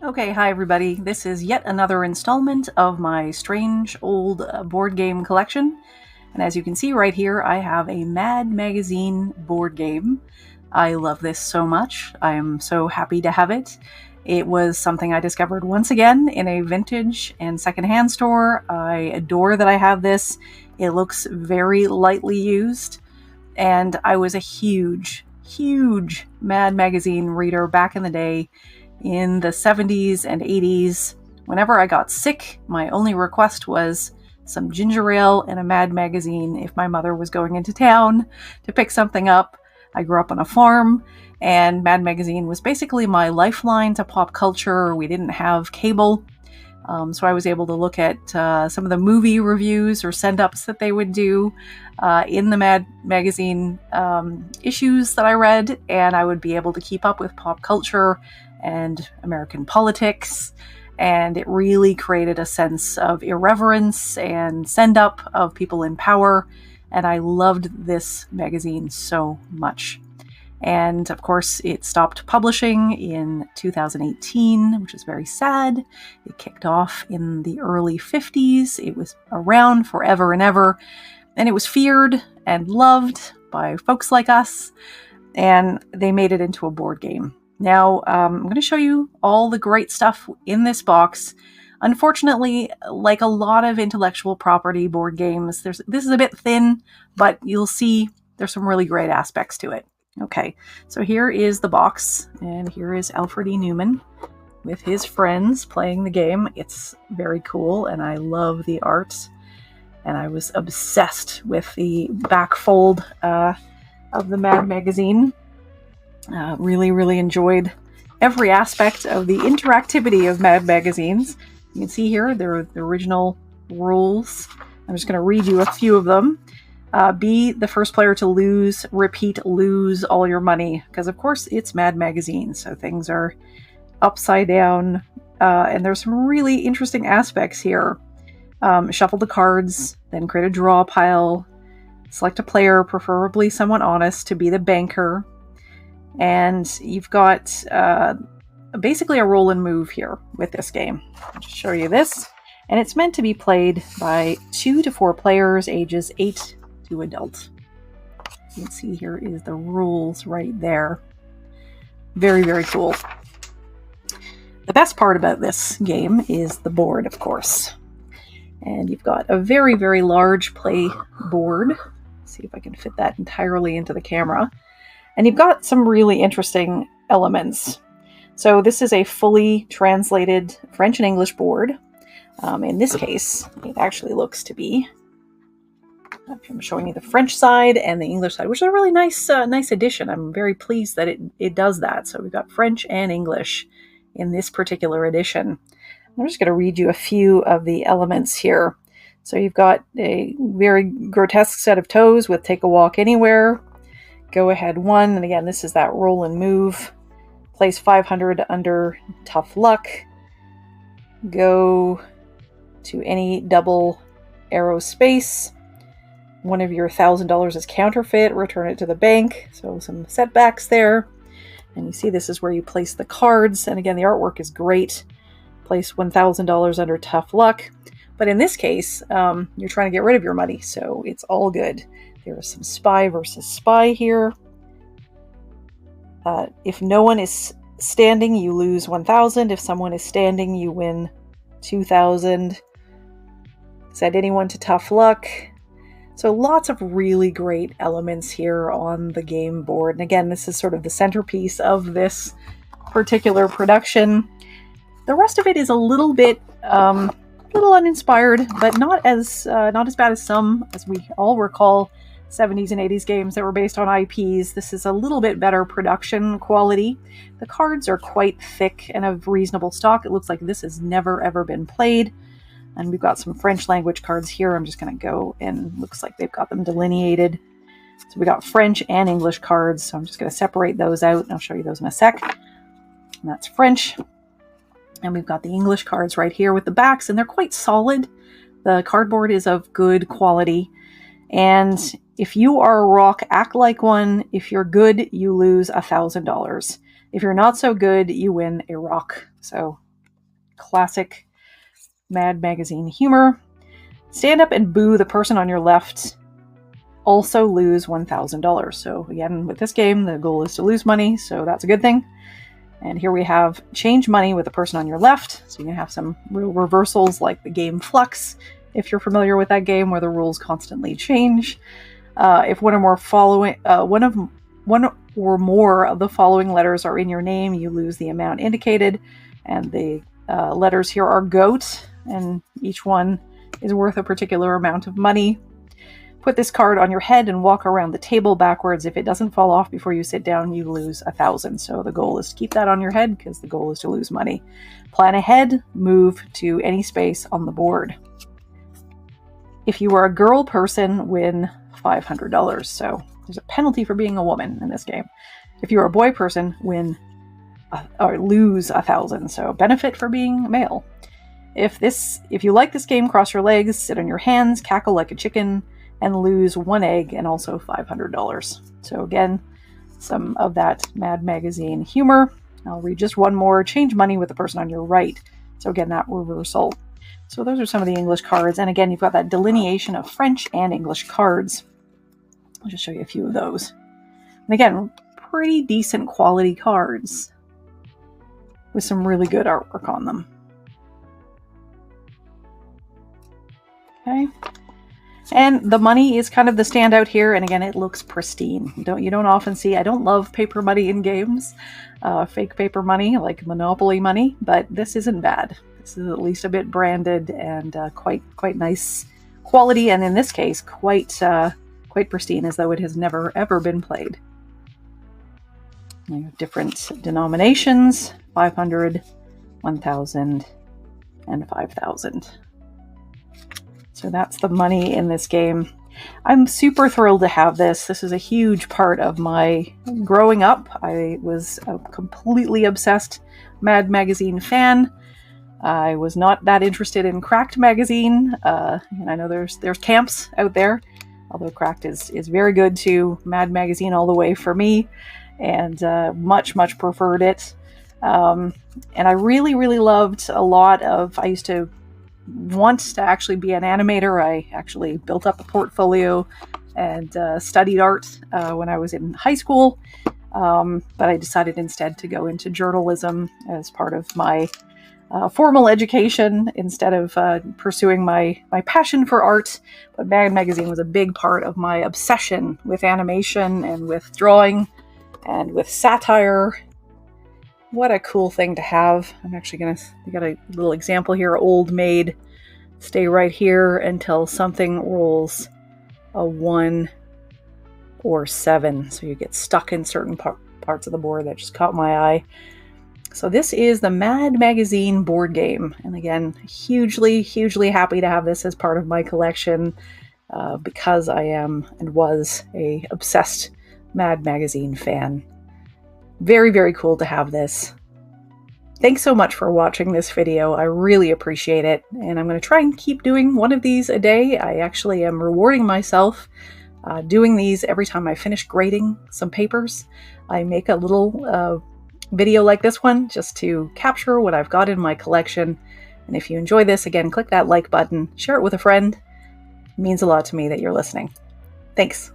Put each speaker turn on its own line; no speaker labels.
Okay, hi everybody. This is yet another installment of my strange old board game collection. And as you can see right here, I have a Mad Magazine board game. I love this so much. I am so happy to have it. It was something I discovered once again in a vintage and secondhand store. I adore that I have this. It looks very lightly used. And I was a huge Mad Magazine reader back in the day. In the 70s and 80s, whenever I got sick, my only request was some ginger ale and a Mad Magazine if my mother was going into town to pick something up. I grew up on a farm, and Mad Magazine was basically my lifeline to pop culture. We didn't have cable, so I was able to look at some of the movie reviews or send-ups that they would do in the Mad Magazine issues that I read, and I would be able to keep up with pop culture and American politics, and it really created a sense of irreverence and send-up of people in power, and I loved this magazine so much. And of course, it stopped publishing in 2018, which is very sad. It kicked off in the early 50s. It was around forever and ever, and it was feared and loved by folks like us, and they made it into a board game. Now, I'm going to show you all the great stuff in this box. Unfortunately, like a lot of intellectual property board games, this is a bit thin, but you'll see there's some really great aspects to it. Okay, so here is the box, and here is Alfred E. Newman with his friends playing the game. It's very cool, and I love the art, and I was obsessed with the back fold of the Mad Magazine. Really enjoyed every aspect of the interactivity of Mad Magazines. You can see here, there are the original rules. I'm just going to read you a few of them. Be the first player to lose, repeat, lose all your money. Because, of course, it's Mad Magazine, so things are upside down. And there's some really interesting aspects here. Shuffle the cards, then create a draw pile. Select a player, preferably someone honest, to be the banker. And you've got basically a roll and move here with this game. I'll just show you this. And it's meant to be played by 2 to 4 players, ages 8 to adult. You can see here is the rules right there. Very cool. The best part about this game is the board, of course. And you've got a very large play board. Let's see if I can fit that entirely into the camera. And you've got some really interesting elements. So this is a fully translated French and English board. In this case, it actually looks to be, I'm showing you the French side and the English side, which is a really nice addition. I'm very pleased that it does that. So we've got French and English in this particular edition. I'm just going to read you a few of the elements here. So you've got a very grotesque set of toes with take a walk anywhere. Go ahead 1, and again, this is that roll and move. Place 500 under tough luck. Go to any double arrow space. One of your $1,000 is counterfeit. Return it to the bank. So some setbacks there. And you see this is where you place the cards. And again, the artwork is great. Place $1,000 under tough luck. But in this case, you're trying to get rid of your money, so it's all good. There is some spy versus spy here. If no one is standing, you lose 1,000. If someone is standing, you win 2,000. Set anyone to tough luck. So lots of really great elements here on the game board. And again, this is sort of the centerpiece of this particular production. The rest of it is a little bit little uninspired, but not as bad as some, as we all recall, 70s and 80s games that were based on IPs. This is a little bit better production quality. The cards are quite thick and of reasonable stock. It looks like this has never ever been played. And we've got some French language cards here. I'm just going to go and looks like they've got them delineated. So we got French and English cards. So I'm just going to separate those out, and I'll show you those in a sec. And that's French. And we've got the English cards right here with the backs, and they're quite solid. The cardboard is of good quality. And if you are a rock, act like one. If you're good, you lose $1,000. If you're not so good, you win a rock. So classic Mad Magazine humor. Stand up and boo the person on your left. Also lose $1,000. So again, with this game, the goal is to lose money, so that's a good thing. And here we have change money with the person on your left. So you can have some real reversals like the game Flux, if you're familiar with that game where the rules constantly change. If one or more of the following letters are in your name, you lose the amount indicated. And the letters here are GOAT, and each one is worth a particular amount of money. Put this card on your head and walk around the table backwards. If it doesn't fall off before you sit down, you lose 1,000. So the goal is to keep that on your head because the goal is to lose money. Plan ahead, move to any space on the board. If you are a girl person, win $500. So there's a penalty for being a woman in this game. If you're a boy person, win or lose 1,000. So benefit for being male. If you like this game, cross your legs, sit on your hands, cackle like a chicken, and lose 1 egg and also $500. So again, some of that Mad Magazine humor. I'll read just one more. Change money with the person on your right. So again, that reversal. So those are some of the English cards. And again, you've got that delineation of French and English cards. I'll just show you a few of those. And again, pretty decent quality cards with some really good artwork on them. Okay. And the money is kind of the standout here, and again, it looks pristine. You don't often see. I don't love paper money in games, fake paper money like Monopoly money, but this isn't bad. This is at least a bit branded and quite nice quality, and in this case, quite pristine, as though it has never ever been played. Different denominations: 500, 1,000, and 5,000. So that's the money in this game. I'm super thrilled to have this. This is a huge part of my growing up. I was a completely obsessed Mad Magazine fan. I was not that interested in Cracked Magazine. And I know there's camps out there, although Cracked is very good too. Mad Magazine all the way for me, and much preferred it. And I really loved a lot of, I used to want to actually be an animator. I actually built up a portfolio and studied art when I was in high school, but I decided instead to go into journalism as part of my formal education instead of pursuing my passion for art. But Mad Magazine was a big part of my obsession with animation and with drawing and with satire. What a cool thing to have. I'm actually we got a little example here. Old Maid, stay right here until something rolls a 1 or 7. So you get stuck in certain parts of the board. That just caught my eye. So this is the Mad Magazine board game. And again, hugely happy to have this as part of my collection because I am and was a obsessed Mad Magazine fan. Very cool to have this. Thanks so much for watching this video. I really appreciate it. And I'm going to try and keep doing one of these a day. I actually am rewarding myself doing these every time I finish grading some papers. I make a little video like this one just to capture what I've got in my collection. And if you enjoy this, again, click that like button, share it with a friend. It means a lot to me that you're listening. Thanks.